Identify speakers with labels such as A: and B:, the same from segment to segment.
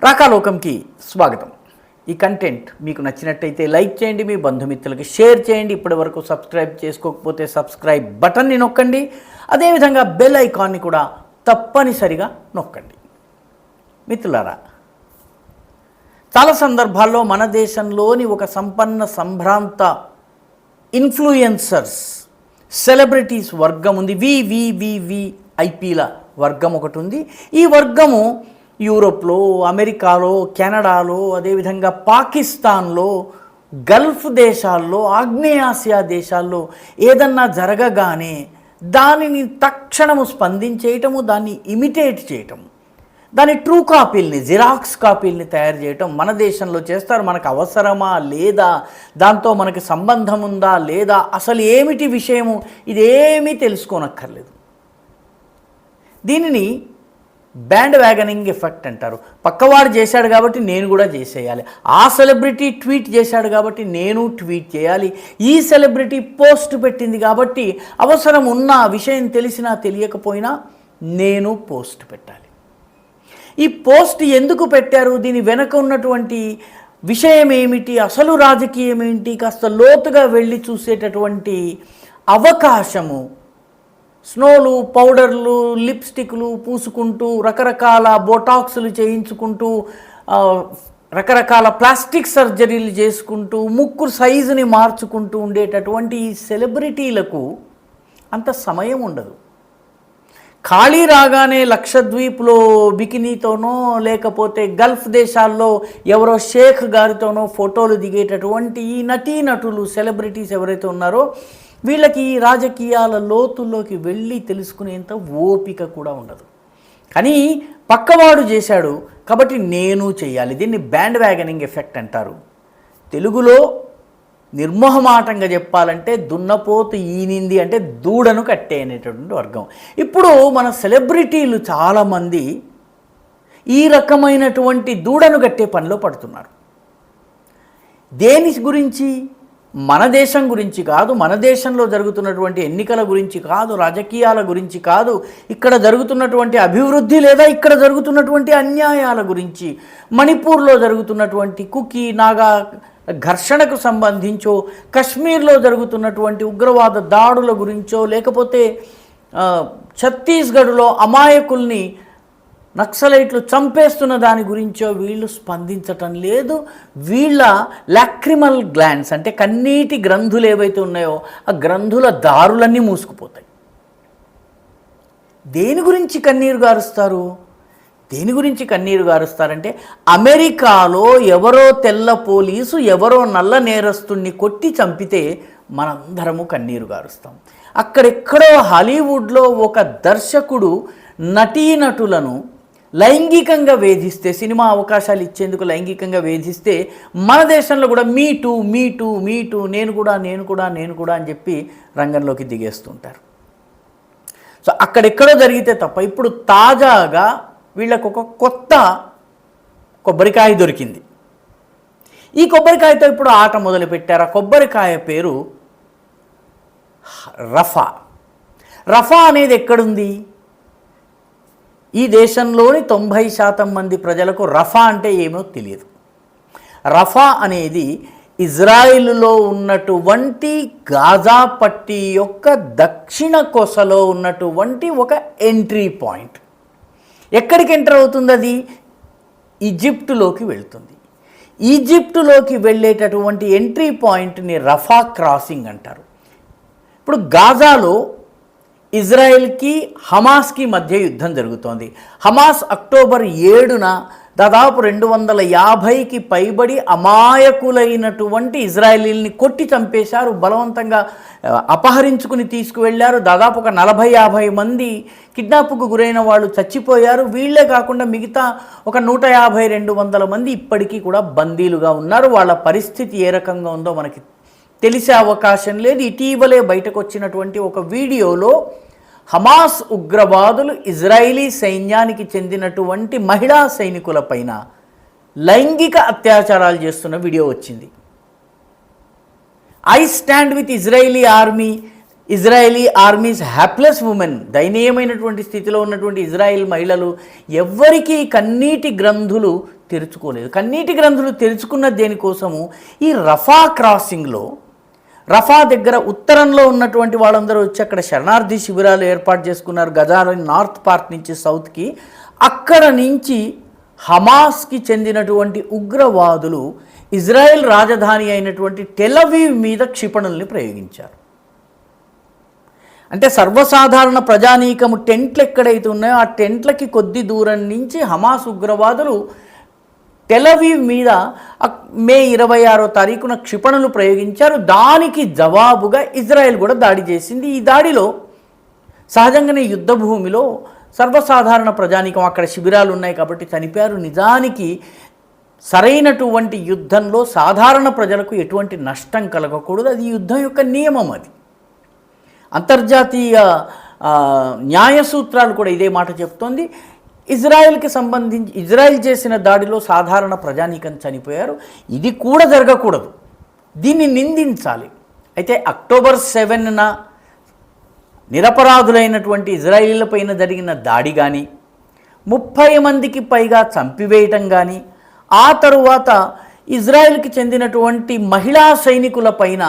A: రాకాలోకంకి స్వాగతం. ఈ కంటెంట్ మీకు నచ్చినట్టయితే లైక్ చేయండి, మీ బంధుమిత్రులకి షేర్ చేయండి. ఇప్పటివరకు సబ్స్క్రైబ్ చేసుకోకపోతే సబ్స్క్రైబ్ బటన్ని నొక్కండి. అదేవిధంగా బెల్ ఐకాన్ని కూడా తప్పనిసరిగా నొక్కండి. మిత్రులారా, చాలా సందర్భాల్లో మన దేశంలోని ఒక సంపన్న సంభ్రాంత ఇన్ఫ్లుయెన్సర్స్ సెలబ్రిటీస్ వర్గం ఉంది. వివివివిఐపీల వర్గం ఒకటి ఉంది. ఈ వర్గము యూరోప్లో, అమెరికాలో, కెనడాలో, అదేవిధంగా పాకిస్తాన్లో, గల్ఫ్ దేశాల్లో, ఆగ్నేయాసియా దేశాల్లో ఏదన్నా జరగగానే దానిని తక్షణము స్పందించేయటము, దాన్ని ఇమిటేట్ చేయటము, దాని ట్రూ కాపీల్ని, జిరాక్స్ కాపీల్ని తయారు చేయటం మన దేశంలో చేస్తారు. మనకు అవసరమా లేదా, దాంతో మనకి సంబంధం ఉందా లేదా, అసలు ఏమిటి విషయము, ఇదేమీ తెలుసుకోనక్కర్లేదు. దీనిని బ్యాండ్ వ్యాగనింగ్ ఎఫెక్ట్ అంటారు. పక్కవాడు చేశాడు కాబట్టి నేను కూడా చేసేయాలి, ఆ సెలబ్రిటీ ట్వీట్ చేశాడు కాబట్టి నేను ట్వీట్ చేయాలి, ఈ సెలబ్రిటీ పోస్ట్ పెట్టింది కాబట్టి అవసరం ఉన్న విషయం తెలిసినా తెలియకపోయినా నేను పోస్ట్ పెట్టాలి. ఈ పోస్ట్ ఎందుకు పెట్టారు, దీని వెనక ఉన్నటువంటి విషయం ఏమిటి, అసలు రాజకీయం ఏంటి, కాస్త లోతుగా వెళ్ళి చూసేటటువంటి అవకాశము స్నోలు, పౌడర్లు, లిప్స్టిక్లు పూసుకుంటూ, రకరకాల బోటాక్స్లు చేయించుకుంటూ, రకరకాల ప్లాస్టిక్ సర్జరీలు చేసుకుంటూ, ముక్కు సైజుని మార్చుకుంటూ ఉండేటటువంటి ఈ సెలబ్రిటీలకు అంత సమయం ఉండదు. ఖాళీ రాగానే లక్షద్వీప్లో బికినీతోనో, లేకపోతే గల్ఫ్ దేశాల్లో ఎవరో షేక్ గారితోనో ఫోటోలు దిగేటటువంటి ఈ నటీనటులు, సెలబ్రిటీస్ ఎవరైతే ఉన్నారో వీళ్ళకి ఈ రాజకీయాల లోతుల్లోకి వెళ్ళి తెలుసుకునేంత ఓపిక కూడా ఉండదు. కానీ పక్కవాడు చేశాడు కాబట్టి నేను చేయాలి. దీన్ని బ్యాండ్ వ్యాగనింగ్ ఎఫెక్ట్ అంటారు. తెలుగులో నిర్మోహమాటంగా చెప్పాలంటే దున్నపోతు ఈనింది అంటే దూడను కట్టే అనేటటువంటి వర్గం. ఇప్పుడు మన సెలబ్రిటీలు చాలామంది ఈ రకమైనటువంటి దూడను కట్టే పనిలో పడుతున్నారు. దేని గురించి? మన దేశం గురించి కాదు, మన దేశంలో జరుగుతున్నటువంటి ఎన్నికల గురించి కాదు, రాజకీయాల గురించి కాదు, ఇక్కడ జరుగుతున్నటువంటి అభివృద్ధి లేదా ఇక్కడ జరుగుతున్నటువంటి అన్యాయాల గురించి, మణిపూర్లో జరుగుతున్నటువంటి కుకీ నాగా ఘర్షణకు సంబంధించో, కశ్మీర్లో జరుగుతున్నటువంటి ఉగ్రవాద దాడుల గురించో, లేకపోతే ఛత్తీస్గఢ్లో అమాయకుల్ని నక్సలైట్లు చంపేస్తున్న దాని గురించో వీళ్ళు స్పందించటం లేదు. వీళ్ళ లాక్రిమల్ గ్లాండ్స్ అంటే కన్నీటి గ్రంథులు ఏవైతే ఉన్నాయో ఆ గ్రంథుల దారులన్నీ మూసుకుపోతాయి. దేని గురించి కన్నీరు గారుస్తారు? దేని గురించి కన్నీరు గారుస్తారంటే, అమెరికాలో ఎవరో తెల్ల పోలీసు ఎవరో నల్ల నేరస్తుణ్ణి కొట్టి చంపితే మనందరము కన్నీరు గారుస్తాం. అక్కడెక్కడో హాలీవుడ్లో ఒక దర్శకుడు నటీనటులను లైంగికంగా వేధిస్తే, సినిమా అవకాశాలు ఇచ్చేందుకు లైంగికంగా వేధిస్తే మన దేశంలో కూడా మీటూ మీటూ మీటూ నేను కూడా అని చెప్పి రంగంలోకి దిగేస్తుంటారు. సో అక్కడెక్కడో జరిగితే తప్ప ఇప్పుడు తాజాగా వీళ్ళకు ఒక కొత్త కొబ్బరికాయ దొరికింది. ఈ కొబ్బరికాయతో ఇప్పుడు ఆట మొదలుపెట్టారు. ఆ కొబ్బరికాయ పేరు రఫా. రఫా అనేది ఎక్కడుంది? ఈ దేశంలోని 90% మంది ప్రజలకు రఫా అంటే ఏమో తెలియదు. రఫా అనేది ఇజ్రాయిల్లో ఉన్నటువంటి గాజా పట్టీ యొక్క దక్షిణ కొసలో ఉన్నటువంటి ఒక ఎంట్రీ పాయింట్. ఎక్కడికి ఎంటర్ అవుతుంది అది? ఈజిప్టులోకి వెళ్తుంది. ఈజిప్టులోకి వెళ్ళేటటువంటి ఎంట్రీ పాయింట్ని రఫా క్రాసింగ్ అంటారు. ఇప్పుడు గాజాలో ఇజ్రాయెల్కి హమాస్కి మధ్య యుద్ధం జరుగుతోంది. హమాస్ అక్టోబర్ 7న దాదాపు 250కి పైబడి అమాయకులైనటువంటి ఇజ్రాయేలీల్ని కొట్టి చంపేశారు, బలవంతంగా అపహరించుకుని తీసుకువెళ్ళారు. దాదాపు ఒక 40-50 మంది కిడ్నాప్కు గురైన వాళ్ళు చచ్చిపోయారు. వీళ్లే కాకుండా మిగతా ఒక 150-200 మంది ఇప్పటికీ కూడా బందీలుగా ఉన్నారు. వాళ్ళ పరిస్థితి ఏ రకంగా ఉందో మనకి తెలిసే అవకాశం లేదు. ఇటీవలే బయటకు వచ్చినటువంటి ఒక వీడియోలో హమాస్ ఉగ్రవాదులు ఇజ్రాయిలీ సైన్యానికి చెందినటువంటి మహిళా సైనికులపైన లైంగిక అత్యాచారాలు చేస్తున్న వీడియో వచ్చింది. I stand with Israeli army, Israeli armies hapless women, దయనీయమైనటువంటి స్థితిలో ఉన్నటువంటి ఇజ్రాయెల్ మహిళలు, ఎవ్వరికీ కన్నీటి గ్రంథులు తెరుచుకోలేదు. కన్నీటి గ్రంథులు తెరుచుకున్న దేనికోసము ఈ రఫా క్రాసింగ్లో, రఫా దగ్గర ఉత్తరంలో ఉన్నటువంటి వాళ్ళందరూ వచ్చి అక్కడ శరణార్థి శిబిరాలు ఏర్పాటు చేసుకున్నారు. గజాలో నార్త్ పార్ట్ నుంచి సౌత్కి. అక్కడ నుంచి హమాస్కి చెందినటువంటి ఉగ్రవాదులు ఇజ్రాయెల్ రాజధాని అయినటువంటి టెలవీవ్ మీద క్షిపణుల్ని ప్రయోగించారు. అంటే సర్వసాధారణ ప్రజానీకము టెంట్లు ఎక్కడైతే ఉన్నాయో ఆ టెంట్లకి కొద్ది దూరం నుంచి హమాస్ ఉగ్రవాదులు టెలవీవ్ మీద మే 26వ తారీఖున క్షిపణులు ప్రయోగించారు. దానికి జవాబుగా ఇజ్రాయెల్ కూడా దాడి చేసింది. ఈ దాడిలో సహజంగానే యుద్ధ భూమిలో సర్వసాధారణ ప్రజానీకం, అక్కడ శిబిరాలు ఉన్నాయి కాబట్టి చనిపోయారు. నిజానికి సరైనటువంటి యుద్ధంలో సాధారణ ప్రజలకు ఎటువంటి నష్టం కలగకూడదు. అది యుద్ధం యొక్క నియమం. అది అంతర్జాతీయ న్యాయ సూత్రాలు కూడా ఇదే మాట చెప్తోంది. ఇజ్రాయెల్కి సంబంధించి ఇజ్రాయెల్ చేసిన దాడిలో సాధారణ ప్రజానీకం చనిపోయారు. ఇది కూడా జరగకూడదు, దీన్ని నిందించాలి. అయితే అక్టోబర్ 7న నిరపరాధులైనటువంటి ఇజ్రాయిలీలపైన జరిగిన దాడి కానీ, 30 మందికి పైగా చంపివేయటం కానీ, ఆ తరువాత ఇజ్రాయెల్కి చెందినటువంటి మహిళా సైనికులపైన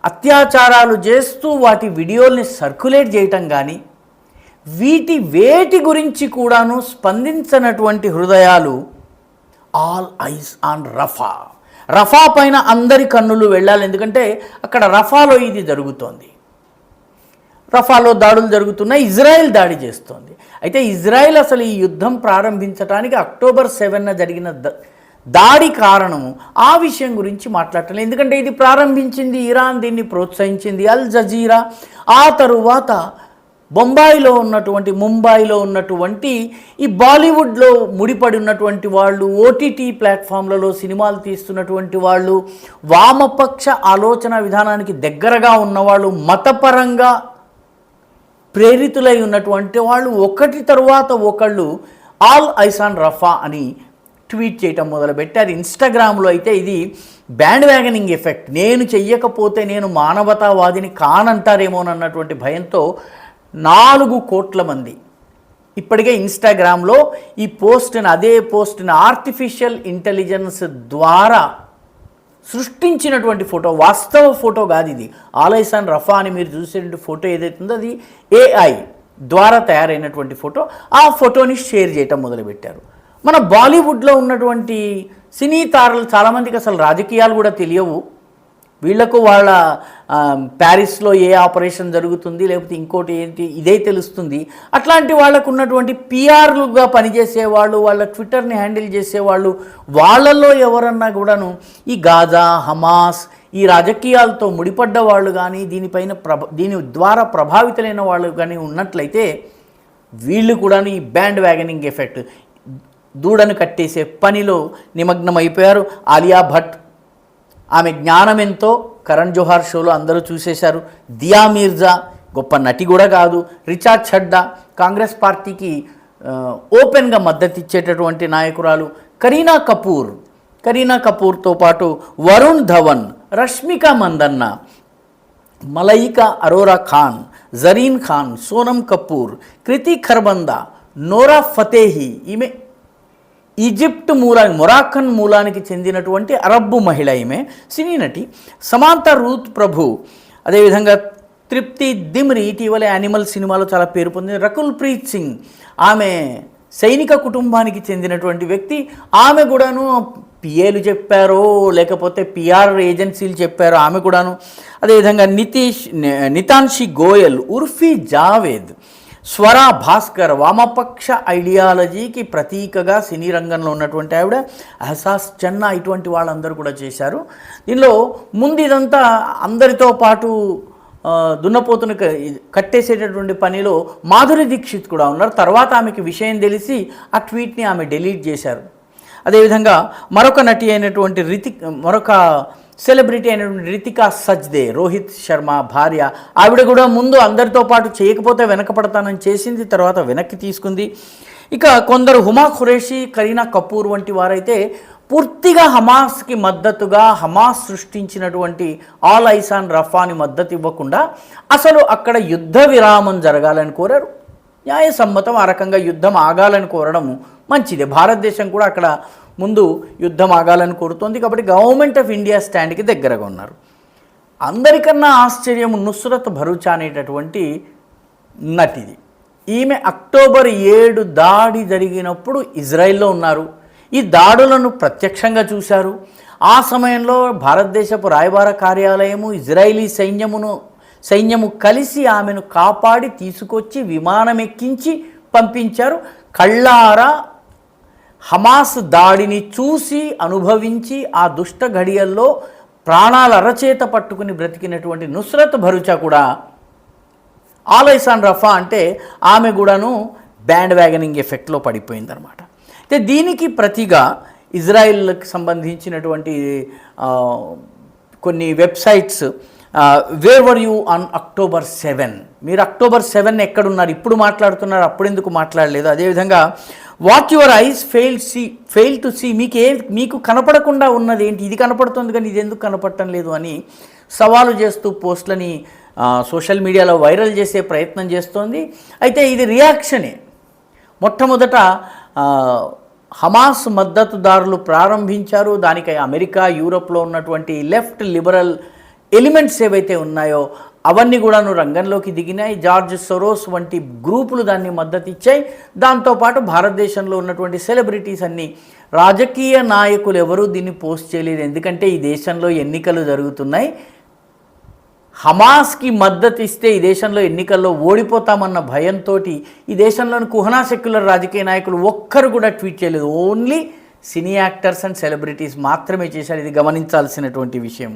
A: అత్యాచారాలు చేస్తూ వాటి వీడియోల్ని సర్క్యులేట్ చేయటం కానీ, వేటి గురించి కూడాను స్పందించినటువంటి హృదయాలు ఆల్ ఐస్ ఆన్ రఫా. రఫా పైన అందరి కన్నులు వెళ్ళాలి. ఎందుకంటే అక్కడ రఫాలో ఇది జరుగుతోంది. రఫాలో దాడులు జరుగుతున్నాయి, ఇజ్రాయెల్ దాడి చేస్తోంది. అయితే ఇజ్రాయెల్ అసలు ఈ యుద్ధం ప్రారంభించడానికి అక్టోబర్ 7న జరిగిన దాడి కారణము, ఆ విషయం గురించి మాట్లాడటం. ఎందుకంటే ఇది ప్రారంభించింది ఇరాన్, దీన్ని ప్రోత్సహించింది అల్ జజీరా. ఆ తరువాత ముంబైలో ఉన్నటువంటి ఈ బాలీవుడ్లో ముడిపడి ఉన్నటువంటి వాళ్ళు, ఓటీటీ ప్లాట్ఫామ్లలో సినిమాలు తీస్తున్నటువంటి వాళ్ళు, వామపక్ష ఆలోచన విధానానికి దగ్గరగా ఉన్నవాళ్ళు, మతపరంగా ప్రేరితులై ఉన్నటువంటి వాళ్ళు ఒకటి తరువాత ఒకళ్ళు ఆల్ ఐసాన్ రఫా అని ట్వీట్ చేయటం మొదలుపెట్టారు. ఇన్స్టాగ్రామ్లో అయితే ఇది బ్యాండ్ వ్యాగనింగ్ ఎఫెక్ట్. నేను చెయ్యకపోతే నేను మానవతావాదిని కానంటారేమోనన్నటువంటి భయంతో 4 కోట్ల మంది ఇప్పటికే ఇన్స్టాగ్రామ్లో ఈ అదే పోస్ట్ని ఆర్టిఫిషియల్ ఇంటెలిజెన్స్ ద్వారా సృష్టించినటువంటి ఫోటో, వాస్తవ ఫోటో కాదు ఇది. ఆల్ ఐసాన్ రఫా అని మీరు చూసేటువంటి ఫోటో ఏదైతే ఉందో అది AI ద్వారా తయారైనటువంటి ఫోటో. ఆ ఫోటోని షేర్ చేయటం మొదలుపెట్టారు. మన బాలీవుడ్లో ఉన్నటువంటి సినీ తారలు చాలామందికి అసలు రాజకీయాలు కూడా తెలియవు. వీళ్లకు వాళ్ళ ప్యారిస్లో ఏ ఆపరేషన్ జరుగుతుంది, లేకపోతే ఇంకోటి ఏంటి ఇదే తెలుస్తుంది. అట్లాంటి వాళ్ళకు ఉన్నటువంటి పిఆర్లుగా పనిచేసేవాళ్ళు, వాళ్ళ ట్విట్టర్ని హ్యాండిల్ చేసేవాళ్ళు, వాళ్ళల్లో ఎవరన్నా కూడాను ఈ గాజా, హమాస్, ఈ రాజకీయాలతో ముడిపడ్డ వాళ్ళు కానీ, దీని ద్వారా ప్రభావితులైన వాళ్ళు కానీ ఉన్నట్లయితే వీళ్ళు కూడాను ఈ బ్యాండ్ వ్యాగనింగ్ ఎఫెక్ట్, దూడను కట్టేసే పనిలో నిమగ్నమైపోయారు. ఆలియా భట్, ఆమె జ్ఞానం ఎంతో కరణ్ జోహార్ షోలో అందరూ చూసేశారు. దియా మీర్జా గొప్ప నటి కూడా కాదు. రిచా ఛడ్డా కాంగ్రెస్ పార్టీకి ఓపెన్గా మద్దతు ఇచ్చేటటువంటి నాయకురాలు. కరీనా కపూర్తో పాటు వరుణ్ ధవన్, రష్మిక మందన్న, మలయికా అరోరా ఖాన్, జరీన్ ఖాన్, సోనం కపూర్, కృతి ఖర్బందా, నోరా ఫతేహి, ఈమె ఈజిప్ట్ మొరాక్కన్ మూలానికి చెందినటువంటి అరబ్బు మహిళ, ఈమె సినీ నటి. సమాంత రూత్ ప్రభు, అదేవిధంగా తృప్తి దిమ్రి, ఇటీవల యానిమల్ సినిమాలో చాలా పేరు పొందింది. రకుల్ ప్రీత్ సింగ్, ఆమె సైనిక కుటుంబానికి చెందినటువంటి వ్యక్తి. ఆమె కూడాను పిఏలు చెప్పారో లేకపోతే పిఆర్ ఏజెన్సీలు చెప్పారో ఆమె కూడాను. అదేవిధంగా నితాన్షి గోయల్, ఉర్ఫీ జావేద్, స్వరా భాస్కర్, వామపక్ష ఐడియాలజీకి ప్రతీకగా సినీ రంగంలో ఉన్నటువంటి ఆవిడ. అహసాస్ చన్నా, ఇటువంటి వాళ్ళందరూ కూడా చేశారు. దీనిలో ముందు ఇదంతా అందరితో పాటు దున్నపోతును కట్టేసేటటువంటి పనిలో మాధురి దీక్షిత్ కూడా ఉన్నారు. తర్వాత ఆమెకి విషయం తెలిసి ఆ ట్వీట్ని ఆమె డిలీట్ చేశారు. అదేవిధంగా మరొక నటి అయినటువంటి మరొక సెలబ్రిటీ అయినటువంటి రితికా సజ్దే, రోహిత్ శర్మ భార్య, ఆవిడ కూడా ముందు అందరితో పాటు చేయకపోతే వెనకపడతానని చేసింది, తర్వాత వెనక్కి తీసుకుంది. ఇక కొందరు హుమా ఖురేషి, కరీనా కపూర్ వంటి వారైతే పూర్తిగా హమాస్కి మద్దతుగా, హమాస్ సృష్టించినటువంటి ఆల్ ఐసాన్ రఫాని మద్దతు ఇవ్వకుండా అసలు అక్కడ యుద్ధ విరామం జరగాలని కోరారు. న్యాయసమ్మతం. ఆ రకంగా యుద్ధం ఆగాలని కోరడం మంచిదే. భారతదేశం కూడా అక్కడ ముందు యుద్ధం ఆగాలని కోరుతోంది. కాబట్టి గవర్నమెంట్ ఆఫ్ ఇండియా స్టాండ్కి దగ్గరగా ఉన్నారు. అందరికన్నా ఆశ్చర్యం నుస్రత్ భరూచా అనేటటువంటి నటిది. ఈమె అక్టోబర్ 7 దాడి జరిగినప్పుడు ఇజ్రాయిల్లో ఉన్నారు. ఈ దాడులను ప్రత్యక్షంగా చూశారు. ఆ సమయంలో భారతదేశపు రాయబార కార్యాలయము, ఇజ్రాయిలీ సైన్యము కలిసి ఆమెను కాపాడి తీసుకొచ్చి విమానం ఎక్కించి పంపించారు. కళ్ళారా హమాస్ దాడిని చూసి అనుభవించి ఆ దుష్ట ఘడియల్లో ప్రాణాల అరచేత పట్టుకుని బ్రతికినటువంటి నుస్రత్ భరూచా కూడా ఆలైసాన్ రఫా అంటే ఆమె కూడాను బ్యాండ్ వ్యాగనింగ్ ఎఫెక్ట్లో పడిపోయిందనమాట. అయితే దీనికి ప్రతిగా ఇజ్రాయిల్కి సంబంధించినటువంటి కొన్ని websites where were you on October 7, మీరు October 7 ఎక్కడున్నారు, ఇప్పుడు మాట్లాడుతున్నారు, అప్పుడెందుకు మాట్లాడలేదు. అదేవిధంగా what your eyes fail to see, మీకు కనపడకుండా ఉన్నది ఏంటి, ఇది కనపడుతుంది కానీ ఇది ఎందుకు కనపడటం లేదు అని సవాలు చేస్తూ పోస్టులని సోషల్ మీడియాలో వైరల్ చేసే ప్రయత్నం చేస్తోంది. అయితే ఇది రియాక్షనే. మొట్టమొదట హమాస్ మద్దతుదారులు ప్రారంభించారు. దానికి అమెరికా, యూరోప్లో ఉన్నటువంటి లెఫ్ట్ లిబరల్ ఎలిమెంట్స్ ఏవైతే ఉన్నాయో అవన్నీ కూడాను రంగంలోకి దిగినాయి. జార్జ్ సొరోస్ వంటి గ్రూపులు దాన్ని మద్దతు ఇచ్చాయి. దాంతోపాటు భారతదేశంలో ఉన్నటువంటి సెలబ్రిటీస్ అన్నీ, రాజకీయ నాయకులు ఎవరూ దీన్ని పోస్ట్ చేయలేదు. ఎందుకంటే ఈ దేశంలో ఎన్నికలు జరుగుతున్నాయి, హమాస్కి మద్దతు ఇస్తే ఈ దేశంలో ఎన్నికల్లో ఓడిపోతామన్న భయంతో ఈ దేశంలోని కుహనా సెక్యులర్ రాజకీయ నాయకులు ఒక్కరు కూడా ట్వీట్ చేయలేదు. Only cine actors and celebrities మాత్రమే చేశారు. ఇది గమనించాల్సినటువంటి విషయం.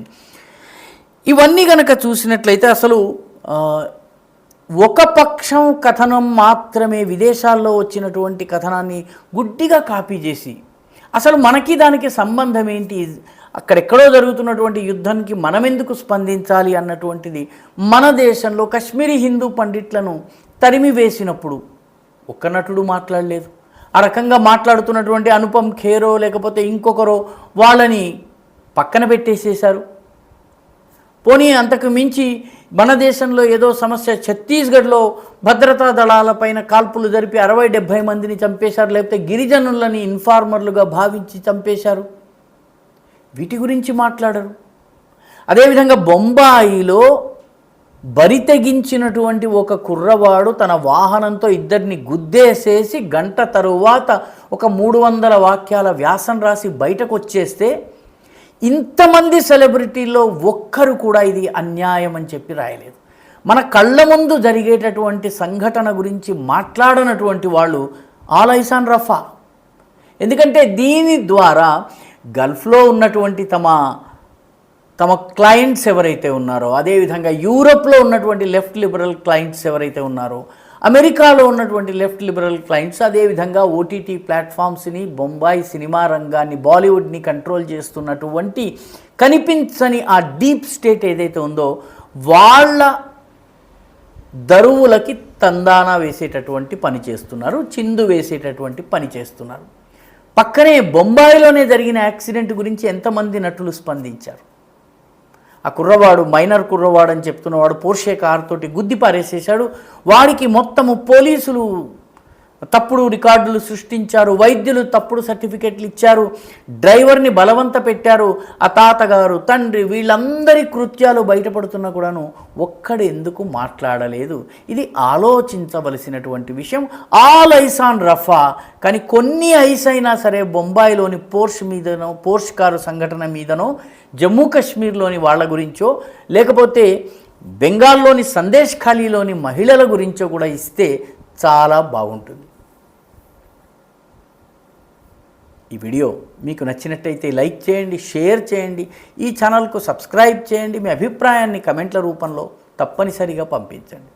A: ఇవన్నీ కనుక చూసినట్లయితే అసలు ఒక పక్షం కథనం మాత్రమే, విదేశాల్లో వచ్చినటువంటి కథనాన్ని గుడ్డిగా కాపీ చేసి అసలు మనకి దానికి సంబంధం ఏంటి, అక్కడెక్కడో జరుగుతున్నటువంటి యుద్ధానికి మనం ఎందుకు స్పందించాలి అన్నటువంటిది మన దేశంలో కశ్మీరీ హిందూ పండిట్లను తరిమి వేసినప్పుడు ఒక్క నటుడు మాట్లాడలేదు. ఆ రకంగా మాట్లాడుతున్నటువంటి అనుపమ్ ఖేరో లేకపోతే ఇంకొకరో వాళ్ళని పక్కన పెట్టేసేశారు. పోనీ అంతకు మించి మన దేశంలో ఏదో సమస్య, ఛత్తీస్గఢ్లో భద్రతా దళాలపైన కాల్పులు జరిపి 60-70 మందిని చంపేశారు, లేకపోతే గిరిజనులని ఇన్ఫార్మర్లుగా భావించి చంపేశారు, వీటి గురించి మాట్లాడరు. అదేవిధంగా బొంబాయిలో బరి తెగించినటువంటి ఒక కుర్రవాడు తన వాహనంతో ఇద్దరిని గుద్దేసేసి గంట తరువాత ఒక 300 వాక్యాల వ్యాసం రాసి బయటకు వచ్చేస్తే ఇంతమంది సెలబ్రిటీల్లో ఒక్కరు కూడా ఇది అన్యాయం అని చెప్పి రాయలేదు. మన కళ్ళ ముందు జరిగేటటువంటి సంఘటన గురించి మాట్లాడనటువంటి వాళ్ళు ఆలైసాన్ రఫా. ఎందుకంటే దీని ద్వారా గల్ఫ్లో ఉన్నటువంటి తమ క్లయింట్స్ ఎవరైతే ఉన్నారో, అదేవిధంగా యూరోప్లో ఉన్నటువంటి లెఫ్ట్ లిబరల్ క్లయింట్స్ ఎవరైతే ఉన్నారో, అమెరికాలో ఉన్నటువంటి లెఫ్ట్ లిబరల్ క్లయింట్స్, అదేవిధంగా ఓటీటీ ప్లాట్ఫామ్స్ని, బొంబాయి సినిమా రంగాన్ని, బాలీవుడ్ని కంట్రోల్ చేస్తున్నటువంటి కనిపించని ఆ డీప్ స్టేట్ ఏదైతే ఉందో వాళ్ళ దరువులకి తందానా వేసేటటువంటి పని చేస్తున్నారు, చిందు వేసేటటువంటి పని చేస్తున్నారు. పక్కనే బొంబాయిలోనే జరిగిన యాక్సిడెంట్ గురించి ఎంతమంది నటులు స్పందించారు. ఆ కుర్రవాడు మైనర్ కుర్రవాడు అని చెప్తున్నవాడు పోర్షే కార్ తోటి గుద్ది పారేసేశాడు. వాడికి మొత్తము పోలీసులు తప్పుడు రికార్డులు సృష్టించారు, వైద్యులు తప్పుడు సర్టిఫికెట్లు ఇచ్చారు, డ్రైవర్ని బలవంత పెట్టారు. ఆ తాతగారు, తండ్రి, వీళ్ళందరి కృత్యాలు బయటపడుతున్నా కూడాను ఒక్కడు ఎందుకు మాట్లాడలేదు? ఇది ఆలోచించవలసినటువంటి విషయం. ఆల్ ఐస్ ఆన్ రఫా. కానీ కొన్ని ఐస్ అయినా సరే బొంబాయిలోని పోర్ష్ కారు సంఘటన మీదనో, జమ్మూ కాశ్మీర్లోని వాళ్ళ గురించో, లేకపోతే బెంగాల్లోని సందేశ్ ఖాళీలోని మహిళల గురించో కూడా ఇస్తే చాలా బాగుంటుంది. ఈ వీడియో మీకు నచ్చినట్టయితే లైక్ చేయండి, షేర్ చేయండి, ఈ ఛానల్కు సబ్స్క్రైబ్ చేయండి. మీ అభిప్రాయాన్ని కమెంట్ల రూపంలో తప్పనిసరిగా పంపించండి.